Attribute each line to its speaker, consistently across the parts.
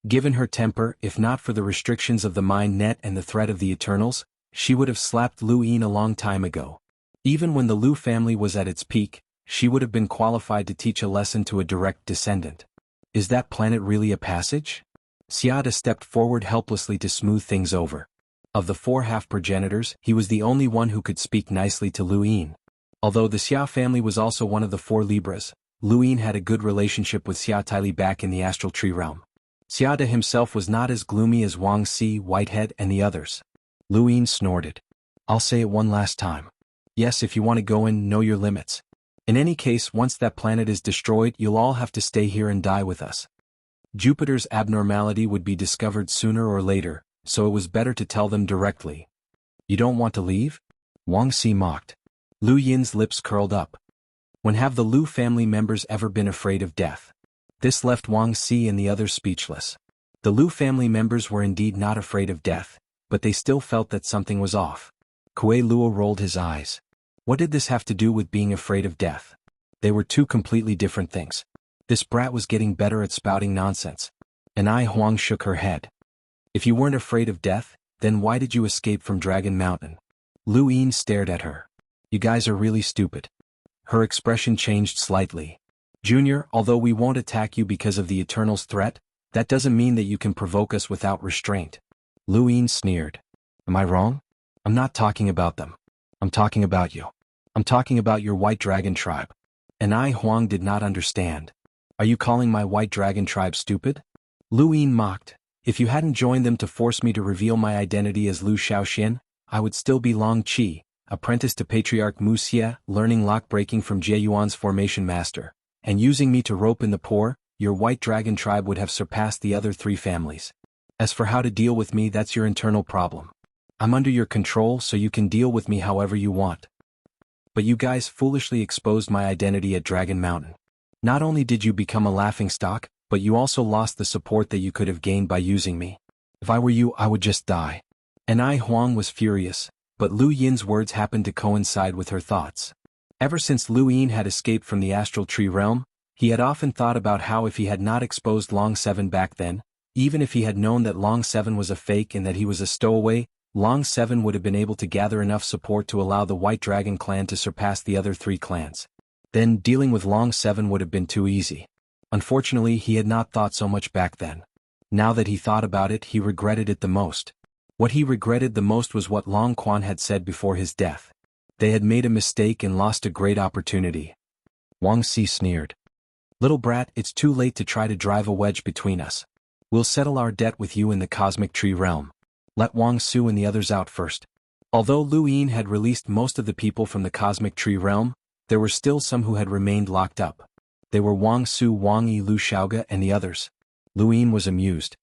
Speaker 1: Given her temper, if not for the restrictions of the mind net and the threat of the Eternals, she would have slapped Lu Yin a long time ago. Even when the Lu family was at its peak, she would have been qualified to teach a lesson to a direct descendant. Is that planet really a passage? Xiada stepped forward helplessly to smooth things over. Of the 4 half-progenitors, he was the only one who could speak nicely to Lu Yin. Although the Xia family was also one of the 4 Libras, Lu Yin had a good relationship with Xia Taili back in the Astral Tree realm. Xiada himself was not as gloomy as Wang Si, Whitehead, and the others. Lu Yin snorted. I'll say it one last time. Yes, if you want to go in, know your limits. In any case, once that planet is destroyed, you'll all have to stay here and die with us. Jupiter's abnormality would be discovered sooner or later, so it was better to tell them directly. You don't want to leave? Wang Si mocked. Lu Yin's lips curled up. When have the Lu family members ever been afraid of death? This left Wang Si and the others speechless. The Lu family members were indeed not afraid of death, but they still felt that something was off. Kuei Luo rolled his eyes. What did this have to do with being afraid of death? They were 2 completely different things. This brat was getting better at spouting nonsense. And Huang shook her head. If you weren't afraid of death, then why did you escape from Dragon Mountain? Lu Yin stared at her. You guys are really stupid. Her expression changed slightly. Junior, although we won't attack you because of the Eternal's threat, that doesn't mean that you can provoke us without restraint. Lu Yin sneered. Am I wrong? I'm not talking about them. I'm talking about you. I'm talking about your White Dragon tribe. And Huang did not understand. Are you calling my White Dragon tribe stupid? Lu Yin mocked. If you hadn't joined them to force me to reveal my identity as Lu Shaoxian, I would still be Long Qi, apprentice to Patriarch Mu Xie, learning lock-breaking from Jie Yuan's formation master. And using me to rope in the poor, your White Dragon tribe would have surpassed the other 3 families. As for how to deal with me, that's your internal problem. I'm under your control, so you can deal with me however you want. But you guys foolishly exposed my identity at Dragon Mountain. Not only did you become a laughingstock, but you also lost the support that you could have gained by using me. If I were you, I would just die. And Huang was furious, but Lu Yin's words happened to coincide with her thoughts. Ever since Lu Yin had escaped from the Astral Tree realm, he had often thought about how if he had not exposed Long 7 back then, even if he had known that Long 7 was a fake and that he was a stowaway, Long 7 would have been able to gather enough support to allow the White Dragon clan to surpass the other 3 clans. Then dealing with Long 7 would have been too easy. Unfortunately, he had not thought so much back then. Now that he thought about it, he regretted it the most. What he regretted the most was what Long Quan had said before his death. They had made a mistake and lost a great opportunity. Wang Si sneered. Little brat, it's too late to try to drive a wedge between us. We'll settle our debt with you in the Cosmic Tree realm. Let Wang Su and the others out first. Although Lu Yin had released most of the people from the Cosmic Tree realm, there were still some who had remained locked up. They were Wang Su, Wang Yi, Lu Xiaoga, and the others. Lu Yin was amused.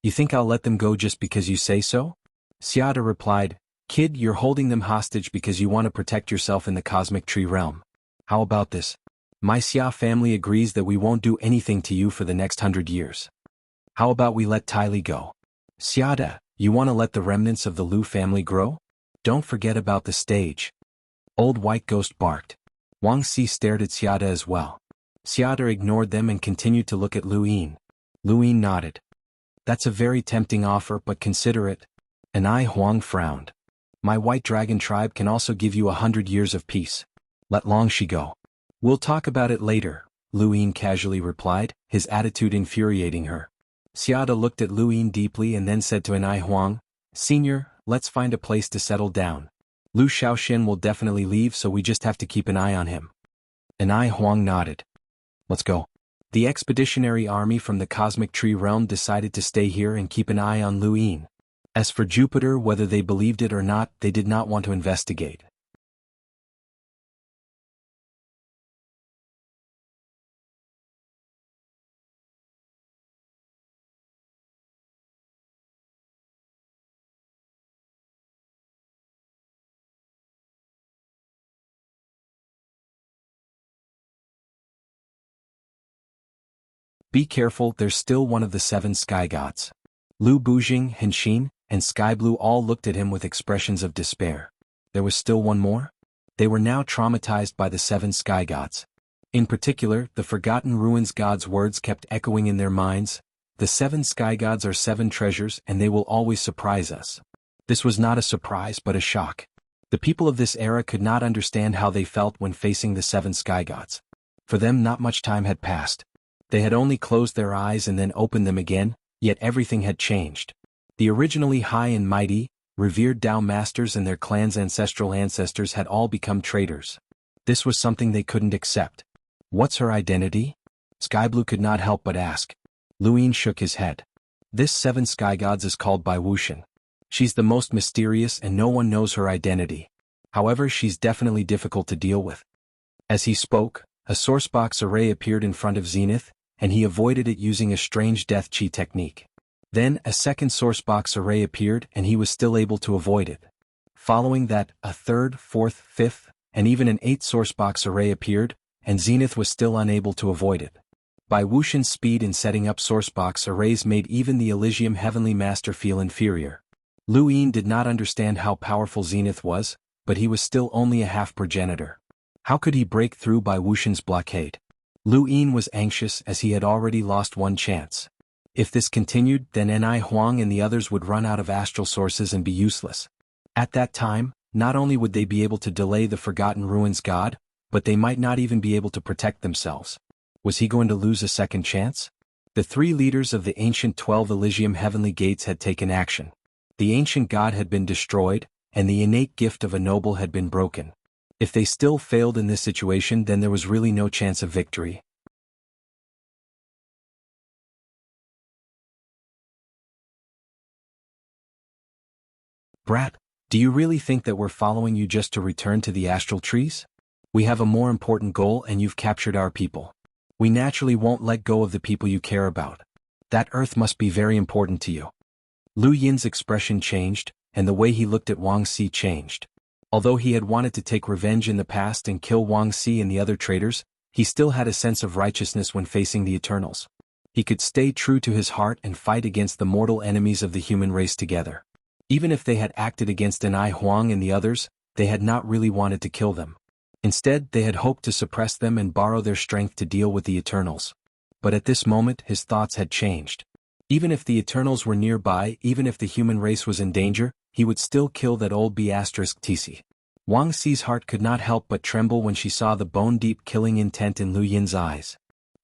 Speaker 1: You think I'll let them go just because you say so? Xiada replied, Kid, you're holding them hostage because you want to protect yourself in the Cosmic Tree realm. How about this? My Xia family agrees that we won't do anything to you for the next 100 years. How about we let Ty Li go? Xiada, you want to let the remnants of the Lu family grow? Don't forget about the stage. Old White Ghost barked. Wang Si stared at Xiada as well. Xiada ignored them and continued to look at Lu Yin. Lu Yin nodded. That's a very tempting offer, but consider it. And Huang frowned. My White Dragon tribe can also give you 100 years of peace. Let Longxi go. We'll talk about it later, Lu Yin casually replied, his attitude infuriating her. Xiada looked at Lu Yin deeply and then said to Huang, Senior, let's find a place to settle down. Lu Shaoxian will definitely leave, so we just have to keep an eye on him. Huang nodded. Let's go. The expeditionary army from the Cosmic Tree realm decided to stay here and keep an eye on Lu Yin. As for Jupiter, whether they believed it or not, they did not want to investigate. Be careful, there's still one of the 7 sky gods. Lu Bujing, Henshin, and Sky Blue all looked at him with expressions of despair. There was still one more? They were now traumatized by the 7 sky gods. In particular, the Forgotten Ruins god's words kept echoing in their minds. The 7 sky gods are 7 treasures and they will always surprise us. This was not a surprise but a shock. The people of this era could not understand how they felt when facing the 7 sky gods. For them not much time had passed. They had only closed their eyes and then opened them again, yet everything had changed. The originally high and mighty, revered Tao masters and their clan's ancestral ancestors had all become traitors. This was something they couldn't accept. What's her identity? Skyblue could not help but ask. Luin shook his head. This 7 sky gods is called Bai Wuxian. She's the most mysterious and no one knows her identity. However, she's definitely difficult to deal with. As he spoke, a sourcebox array appeared in front of Zenith, and he avoided it using a strange death chi technique. Then a second sourcebox array appeared and he was still able to avoid it. Following that, a third, fourth, fifth, and even an 8th sourcebox array appeared, and Zenith was still unable to avoid it. Bai Wuxian's speed in setting up sourcebox arrays made even the Elysium Heavenly Master feel inferior. Luin did not understand how powerful Zenith was, but he was still only a half progenitor. How could he break through Bai Wuxian's blockade? Luin was anxious as he had already lost one chance. If this continued, then Ni Huang and the others would run out of astral sources and be useless. At that time, not only would they be able to delay the Forgotten Ruins God, but they might not even be able to protect themselves. Was he going to lose a second chance? The 3 leaders of the ancient 12 Elysium Heavenly Gates had taken action. The ancient god had been destroyed, and the innate gift of a noble had been broken. If they still failed in this situation, then there was really no chance of victory. Brat, do you really think that we're following you just to return to the astral trees? We have a more important goal and you've captured our people. We naturally won't let go of the people you care about. That earth must be very important to you. Lu Yin's expression changed, and the way he looked at Wang Xi changed. Although he had wanted to take revenge in the past and kill Wang Xi and the other traitors, he still had a sense of righteousness when facing the Eternals. He could stay true to his heart and fight against the mortal enemies of the human race together. Even if they had acted against Ni Huang and the others, they had not really wanted to kill them. Instead, they had hoped to suppress them and borrow their strength to deal with the Eternals. But at this moment, his thoughts had changed. Even if the Eternals were nearby, even if the human race was in danger, he would still kill that old B*TC. Wang Xi's heart could not help but tremble when she saw the bone-deep killing intent in Lu Yin's eyes.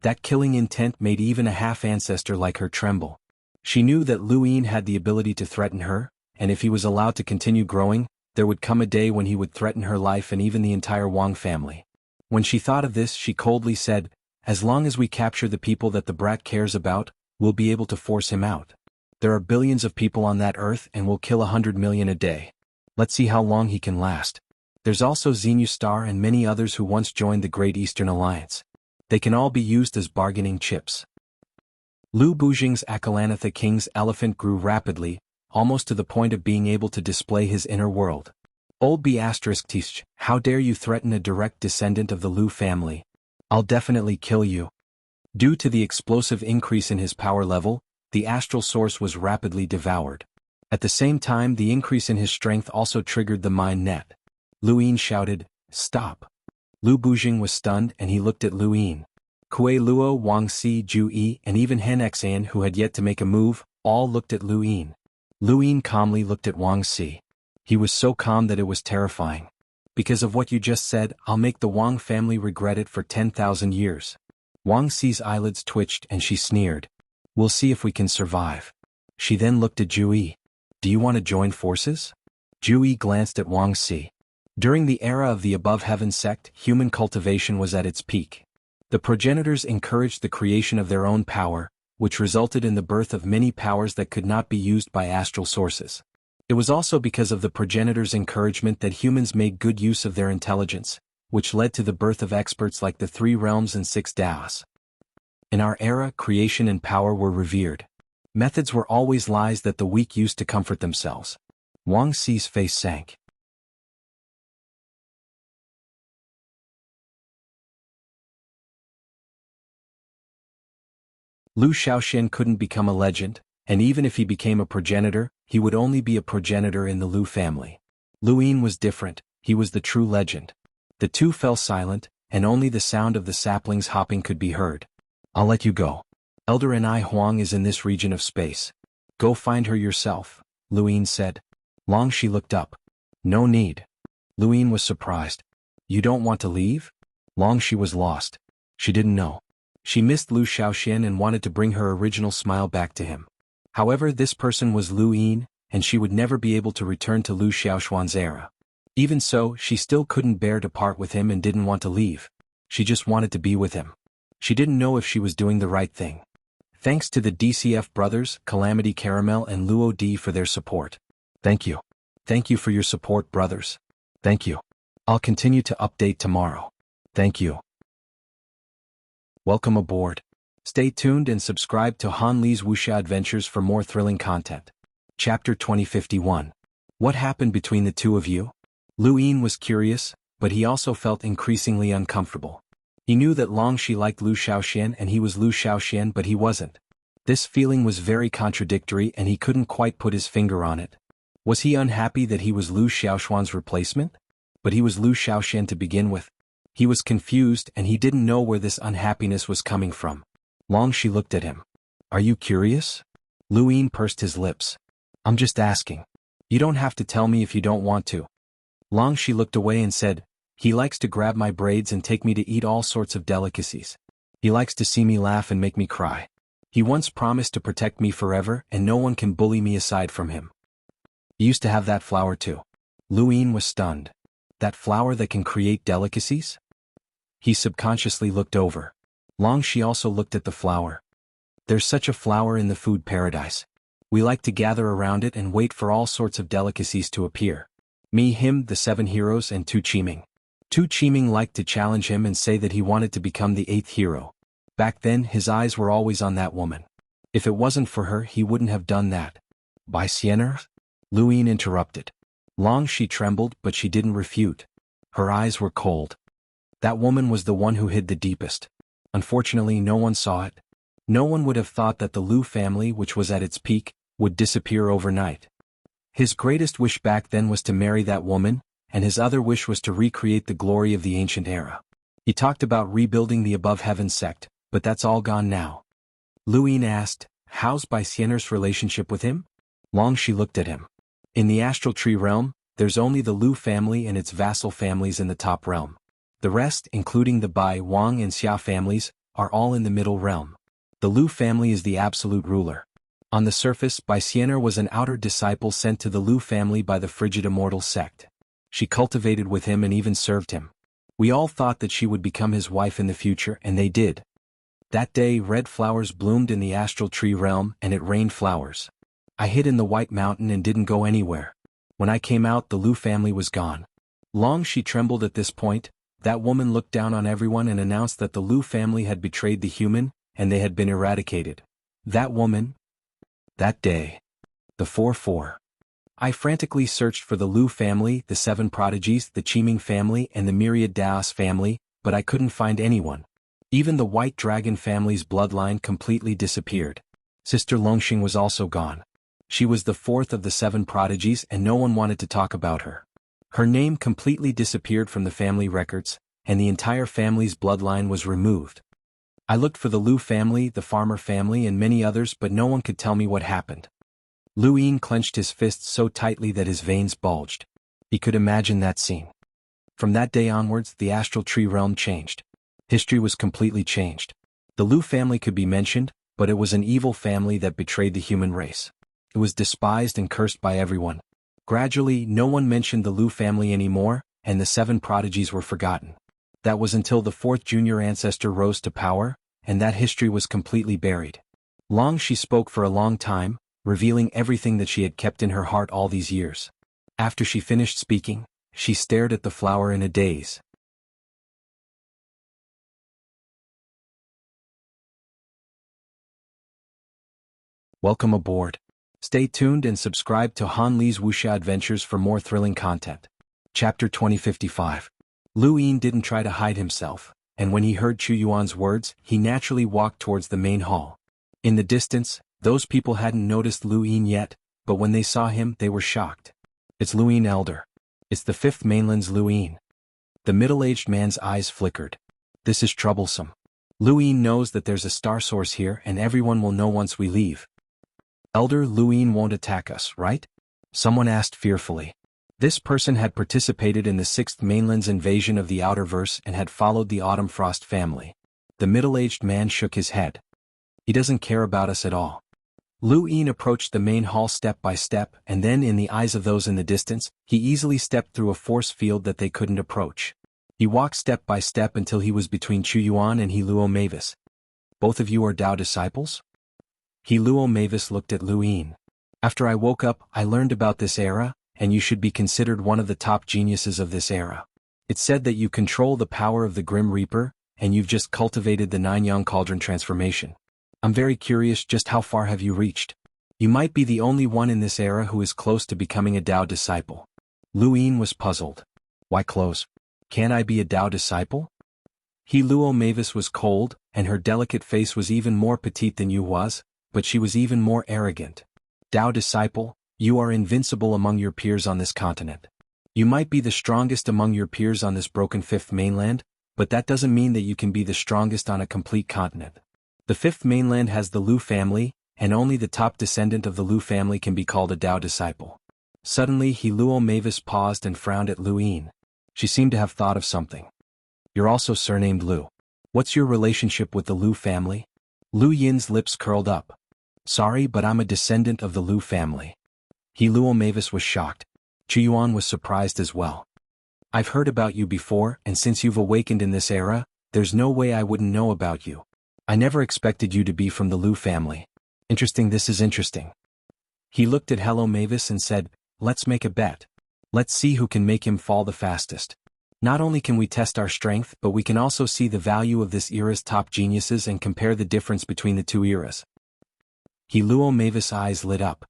Speaker 1: That killing intent made even a half-ancestor like her tremble. She knew that Lu Yin had the ability to threaten her, and if he was allowed to continue growing, there would come a day when he would threaten her life and even the entire Wang family. When she thought of this, she coldly said, "As long as we capture the people that the brat cares about, we'll be able to force him out. There are billions of people on that earth and we'll kill 100 million a day. Let's see how long he can last. There's also Xenu Star and many others who once joined the Great Eastern Alliance. They can all be used as bargaining chips." Lu Bujing's Akalanatha King's elephant grew rapidly, almost to the point of being able to display his inner world. "Old B*TC, how dare you threaten a direct descendant of the Lu family? I'll definitely kill you." Due to the explosive increase in his power level, the astral source was rapidly devoured. At the same time, the increase in his strength also triggered the mind net. Lu Yin shouted, "Stop." Lu Bujing was stunned and he looked at Lu Yin. Kuei Luo, Wang Xi, Ju Yi, and even Hen Xian, who had yet to make a move, all looked at Lu Yin. Lu Yin calmly looked at Wang Xi. He was so calm that it was terrifying. "Because of what you just said, I'll make the Wang family regret it for 10,000 years. Wang Xi's eyelids twitched and she sneered. "We'll see if we can survive." She then looked at Ju Yi. "Do you want to join forces?" Ju Yi glanced at Wang Xi. During the era of the Above Heaven sect, human cultivation was at its peak. The progenitors encouraged the creation of their own power, which resulted in the birth of many powers that could not be used by astral sources. It was also because of the progenitors' encouragement that humans made good use of their intelligence, which led to the birth of experts like the 3 realms and 6 Daos. In our era, creation and power were revered. Methods were always lies that the weak used to comfort themselves. Wang Xi's face sank. Lu Shaoxian couldn't become a legend, and even if he became a progenitor, he would only be a progenitor in the Lu family. Lu Yin was different, he was the true legend. The two fell silent, and only the sound of the saplings hopping could be heard. "I'll let you go." Elder Nai Huang is in this region of space. Go find her yourself, Luin said. Long Shi looked up. No need. Luin was surprised. You don't want to leave? Long Shi was lost. She didn't know. She missed Lu Xiaoxian and wanted to bring her original smile back to him. However, this person was Luin, and she would never be able to return to Lu Xiaoxuan's era. Even so, she still couldn't bear to part with him and didn't want to leave. She just wanted to be with him. She didn't know if she was doing the right thing. Thanks to the DCF brothers, Calamity Caramel and Luo D for their support. Thank you. Thank you for your support, brothers. Thank you. I'll continue to update tomorrow. Thank you. Welcome aboard. Stay tuned and subscribe to Han Li's Wuxia Adventures for more thrilling content. Chapter 2051. What happened between the two of you? Luin was curious, but he also felt increasingly uncomfortable. He knew that Long Shi liked Lu Xiaoxian and he was Lu Xiaoxian, but he wasn't. This feeling was very contradictory and he couldn't quite put his finger on it. Was he unhappy that he was Lu Xiaoxuan's replacement? But he was Lu Xiaoxian to begin with. He was confused and he didn't know where this unhappiness was coming from. Long Shi looked at him. Are you curious? Luin pursed his lips. I'm just asking. You don't have to tell me if you don't want to. Long Shi looked away and said, he likes to grab my braids and take me to eat all sorts of delicacies. He likes to see me laugh and make me cry. He once promised to protect me forever and no one can bully me aside from him. You used to have that flower too. Luin was stunned. That flower that can create delicacies? He subconsciously looked over. Long Shi also looked at the flower. There's such a flower in the food paradise. We like to gather around it and wait for all sorts of delicacies to appear. Me, him, the 7 heroes, and Tu Qiming. Tu Qiming liked to challenge him and say that he wanted to become the 8th hero. Back then, his eyes were always on that woman. If it wasn't for her, he wouldn't have done that. By Sienna? Luin interrupted. Long Shi trembled, but she didn't refute. Her eyes were cold. That woman was the one who hid the deepest. Unfortunately, no one saw it. No one would have thought that the Lu family, which was at its peak, would disappear overnight. His greatest wish back then was to marry that woman, and his other wish was to recreate the glory of the ancient era. He talked about rebuilding the Above Heaven sect, but that's all gone now. Luin asked, how's Bai Xian'er's relationship with him? Long Shi looked at him. In the Astral Tree realm, there's only the Lu family and its vassal families in the top realm. The rest, including the Bai, Wang and Xia families, are all in the middle realm. The Lu family is the absolute ruler. On the surface, Bai Xian'er was an outer disciple sent to the Lu family by the frigid immortal sect. She cultivated with him and even served him. We all thought that she would become his wife in the future, and they did. That day, red flowers bloomed in the Astral Tree realm, and it rained flowers. I hid in the White Mountain and didn't go anywhere. When I came out, the Lu family was gone. Long Shi trembled at this point. That woman looked down on everyone and announced that the Lu family had betrayed the human, and they had been eradicated. That woman? That day. The 4-4. I frantically searched for the Lu family, the 7 prodigies, the Qiming family, and the myriad Daos family, but I couldn't find anyone. Even the White Dragon family's bloodline completely disappeared. Sister Longxing was also gone. She was the 4th of the 7 prodigies and no one wanted to talk about her. Her name completely disappeared from the family records, and the entire family's bloodline was removed. I looked for the Lu family, the Farmer family, and many others, but no one could tell me what happened. Luin clenched his fists so tightly that his veins bulged. He could imagine that scene. From that day onwards, the Astral Tree realm changed. History was completely changed. The Lu family could be mentioned, but it was an evil family that betrayed the human race. It was despised and cursed by everyone. Gradually, no one mentioned the Lu family anymore, and the 7 prodigies were forgotten. That was until the 4th junior ancestor rose to power, and that history was completely buried. Long Shi spoke for a long time, revealing everything that she had kept in her heart all these years. After she finished speaking, she stared at the flower in a daze. Welcome aboard. Stay tuned and subscribe to Han Li's Wuxia Adventures for more thrilling content. Chapter 2055. Luin didn't try to hide himself, and when he heard Chu Yuan's words, he naturally walked towards the main hall. In the distance, those people hadn't noticed Luin yet, but when they saw him, they were shocked. It's Luin Elder. It's the 5th mainland's Luin. The middle-aged man's eyes flickered. This is troublesome. Lu Yin knows that there's a star source here and everyone will know once we leave. Elder, Lu Yin won't attack us, right? Someone asked fearfully. This person had participated in the Sixth Mainland's invasion of the Outerverse and had followed the Autumn Frost family. The middle-aged man shook his head. He doesn't care about us at all. Lu Yin approached the main hall step by step, and then in the eyes of those in the distance, he easily stepped through a force field that they couldn't approach. He walked step by step until he was between Chu Yuan and He Luo Mavis. Both of you are Dao disciples? He Luo Mavis looked at Lu Yin. After I woke up, I learned about this era, and you should be considered one of the top geniuses of this era. It's said that you control the power of the Grim Reaper, and you've just cultivated the Nine-Yang Cauldron transformation. I'm very curious, just how far have you reached? You might be the only one in this era who is close to becoming a Dao disciple. Lu Yin was puzzled. Why close? Can I be a Dao disciple? He Luo Mavis was cold, and her delicate face was even more petite than you was, but she was even more arrogant. Dao disciple, you are invincible among your peers on this continent. You might be the strongest among your peers on this broken Fifth Mainland, but that doesn't mean that you can be the strongest on a complete continent. The Fifth Mainland has the Lu family, and only the top descendant of the Lu family can be called a Dao disciple. Suddenly He Luo Mavis paused and frowned at Lu Yin. She seemed to have thought of something. You're also surnamed Lu. What's your relationship with the Lu family? Lu Yin's lips curled up. Sorry, but I'm a descendant of the Lu family. He Luo Mavis was shocked. Chu Yuan was surprised as well. I've heard about you before, and since you've awakened in this era, there's no way I wouldn't know about you. I never expected you to be from the Lu family. Interesting, this is interesting. He looked at Hello Mavis and said, let's make a bet. Let's see who can make him fall the fastest. Not only can we test our strength, but we can also see the value of this era's top geniuses and compare the difference between the two eras. He Luo Mavis' eyes lit up.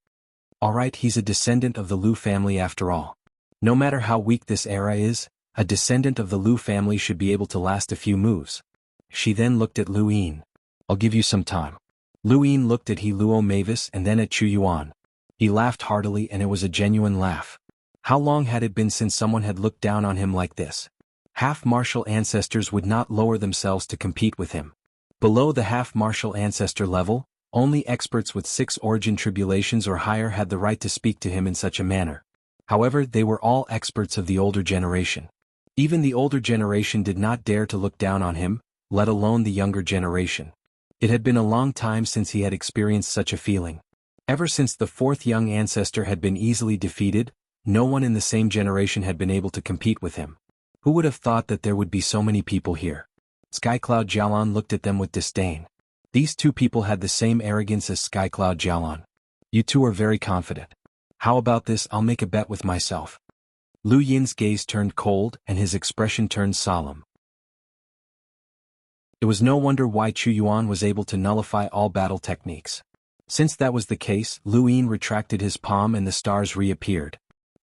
Speaker 1: Alright, he's a descendant of the Lu family after all. No matter how weak this era is, a descendant of the Lu family should be able to last a few moves. She then looked at Lu Yin. I'll give you some time. Lu Yin looked at He Luo Mavis and then at Chu Yuan. He laughed heartily, and it was a genuine laugh. How long had it been since someone had looked down on him like this? Half-martial ancestors would not lower themselves to compete with him. Below the half-martial ancestor level, only experts with 6 origin tribulations or higher had the right to speak to him in such a manner. However, they were all experts of the older generation. Even the older generation did not dare to look down on him, let alone the younger generation. It had been a long time since he had experienced such a feeling. Ever since the 4th young ancestor had been easily defeated, no one in the same generation had been able to compete with him. Who would have thought that there would be so many people here? Skycloud Jialan looked at them with disdain. These two people had the same arrogance as Skycloud Jialan. You two are very confident. How about this? I'll make a bet with myself. Lu Yin's gaze turned cold and his expression turned solemn. It was no wonder why Chu Yuan was able to nullify all battle techniques. Since that was the case, Lu Yin retracted his palm and the stars reappeared.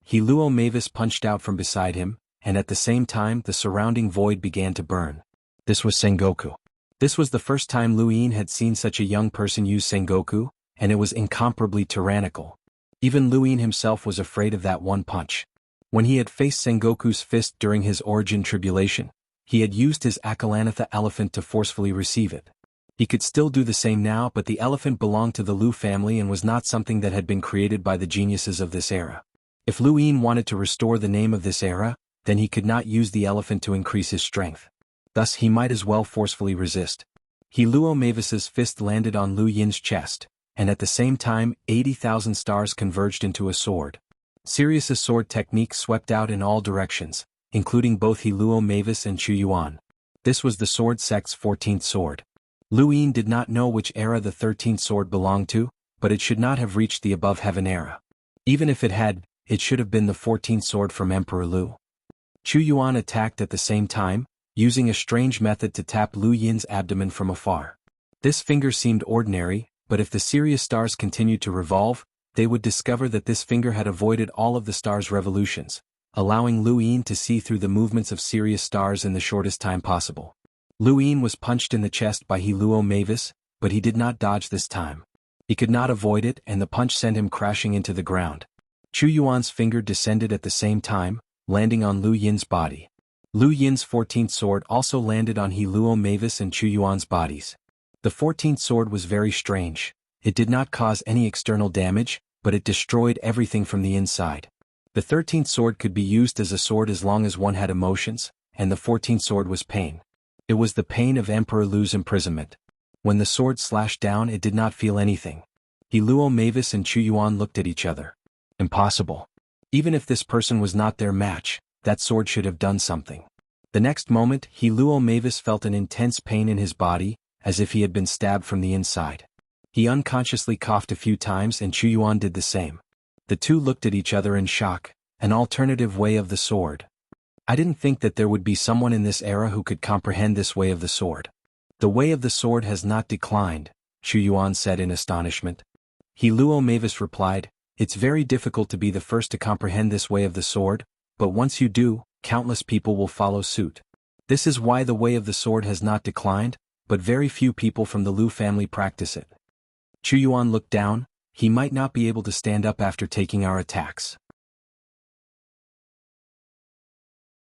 Speaker 1: He Luo Mavis punched out from beside him, and at the same time the surrounding void began to burn. This was Sengoku. This was the first time Lu Yin had seen such a young person use Sengoku, and it was incomparably tyrannical. Even Lu Yin himself was afraid of that one punch. When he had faced Sengoku's fist during his origin tribulation, he had used his Akalanatha elephant to forcefully receive it. He could still do the same now, but the elephant belonged to the Lu family and was not something that had been created by the geniuses of this era. If Lu Yin wanted to restore the name of this era, then he could not use the elephant to increase his strength. Thus he might as well forcefully resist. He Luo Mavis's fist landed on Lu Yin's chest, and at the same time 80,000 stars converged into a sword. Sirius's sword technique swept out in all directions, including both He Luo Mavis and Chu Yuan. This was the sword sect's 14th sword. Lu Yin did not know which era the 13th sword belonged to, but it should not have reached the above heaven era. Even if it had, it should have been the 14th sword from Emperor Lu. Chu Yuan attacked at the same time, using a strange method to tap Lu Yin's abdomen from afar. This finger seemed ordinary, but if the Sirius stars continued to revolve, they would discover that this finger had avoided all of the stars' revolutions, allowing Lu Yin to see through the movements of Sirius stars in the shortest time possible. Lu Yin was punched in the chest by He Luo Mavis, but he did not dodge this time. He could not avoid it, and the punch sent him crashing into the ground. Chu Yuan's finger descended at the same time, landing on Lu Yin's body. Lu Yin's 14th sword also landed on He Luo Mavis and Chu Yuan's bodies. The 14th sword was very strange. It did not cause any external damage, but it destroyed everything from the inside. The 13th sword could be used as a sword as long as one had emotions, and the 14th sword was pain. It was the pain of Emperor Lu's imprisonment. When the sword slashed down, it did not feel anything. He Luo Mavis and Chu Yuan looked at each other. Impossible. Even if this person was not their match, that sword should have done something. The next moment, He Luo Mavis felt an intense pain in his body, as if he had been stabbed from the inside. He unconsciously coughed a few times and Chu Yuan did the same. The two looked at each other in shock. An alternative way of the sword. I didn't think that there would be someone in this era who could comprehend this way of the sword. The way of the sword has not declined, Chu Yuan said in astonishment. He Luo Mavis replied, it's very difficult to be the first to comprehend this way of the sword, but once you do, countless people will follow suit. This is why the way of the sword has not declined, but very few people from the Lu family practice it. Chu Yuan looked down. He might not be able to stand up after taking our attacks.